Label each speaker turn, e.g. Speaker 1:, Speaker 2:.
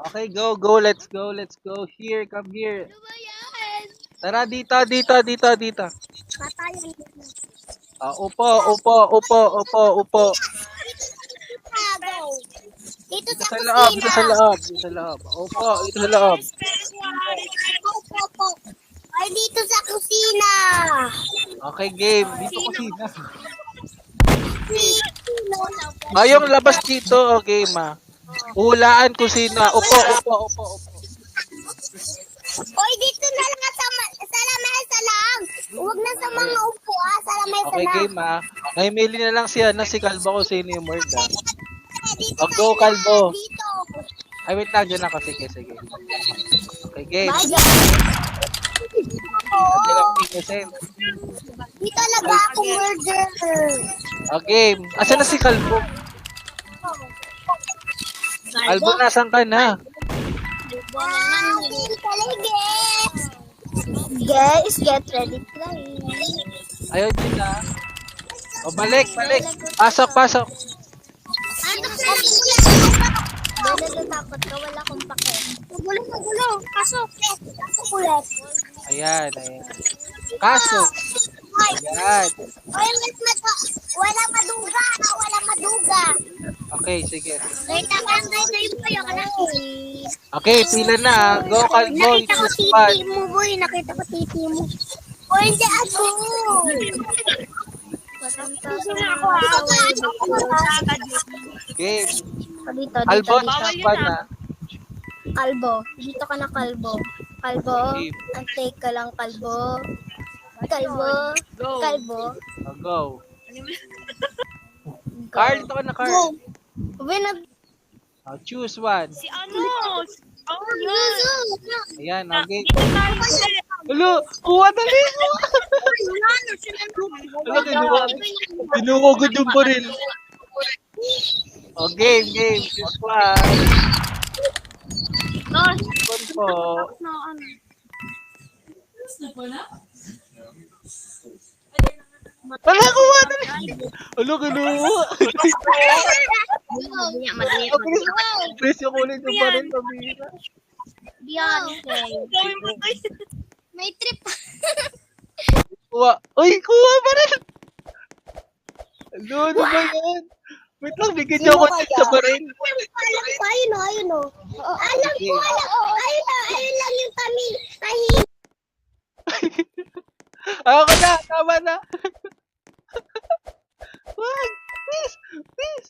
Speaker 1: Okay, go, go. Let's go, let's go. Here, come here.
Speaker 2: Ano ba yan?
Speaker 1: Tara, dito, dito, dito, dito.
Speaker 2: Patayan mo.
Speaker 1: Upo, upo, upo, upo, upo.
Speaker 2: Dito
Speaker 1: Dito
Speaker 2: sa
Speaker 1: sa loob, dito sa
Speaker 2: kusina.
Speaker 1: loob, dito sa loob. Upo, dito sa loob.
Speaker 2: Opo. Ay, dito sa kusina.
Speaker 1: Okay, game. Dito kusina.
Speaker 2: Sino?
Speaker 1: Yung labas dito, okay, ma. Hulaan kusina. Upo, upo, upo, upo.
Speaker 2: Oy, dito na lang sa lamesa lang. Huwag na sa mga upo, sa lamesa
Speaker 1: Okay,
Speaker 2: lang.
Speaker 1: game, ma. Ay, mili na lang siya na si Kalbo kung sino yung word, ah.
Speaker 2: Dito
Speaker 1: O, go,
Speaker 2: tayo
Speaker 1: Kalbo.
Speaker 2: lahat, dito.
Speaker 1: Ay, wait lang, dyan ako. Sige, sige. Okay, game.
Speaker 2: Bye.
Speaker 1: Dito lang, innocent.
Speaker 2: Di talaga ako murder.
Speaker 1: O, game. Asan na si Kalbo? Kalbo, nasan ka na?
Speaker 2: Guys, get ready play.
Speaker 1: Ayaw din na. O, balik, balik. Pasok, pasok.
Speaker 2: Ano ka? Dahil natatakot ka, wala akong pake. Magulo. Pasok. Pasok ulit.
Speaker 1: Ayan, ayan. Kaso. Ayan.
Speaker 2: Wala maduga. Wala maduga.
Speaker 1: Okay, sige.
Speaker 2: Nakita ko lang guys na yung payo ka lang.
Speaker 1: Okay, pila na. Go, Kalbo.
Speaker 2: Nakita ko
Speaker 1: Choose
Speaker 2: titi
Speaker 1: one.
Speaker 2: mo, boy. Nakita ko titi mo. O, hindi ako.
Speaker 1: Game.
Speaker 2: Dito,
Speaker 1: Kalbo,
Speaker 2: dito.
Speaker 1: choose one na.
Speaker 2: Kalbo. Dito ka na, Kalbo. Kalbo.
Speaker 1: Okay.
Speaker 2: Antay ka lang, Kalbo. Kalbo. Kalbo.
Speaker 1: O, go. Carl, dito ka na, Carl.
Speaker 2: Go. Uwi na.
Speaker 1: O, choose one.
Speaker 3: Si ano? Oh,
Speaker 1: Ayan, okay. Hello, kuha dali. Hello, kinuha. Pinukugod yung baril. O, game, game. Choose one. One po. Wala, kuha dali. Hello, kinuha. Press yung ulit yung baril. Pabira.
Speaker 2: Beyonce. May trip.
Speaker 1: Kuha. Uy, kuha baril. Hello, ano ba yan? Wait lang, bigyan niyo ako dito sa baril.
Speaker 2: Alam ko, ayun o. Alam ko. Ayun lang yung kami.
Speaker 1: Ako ka na, tama na. Wag, please, please.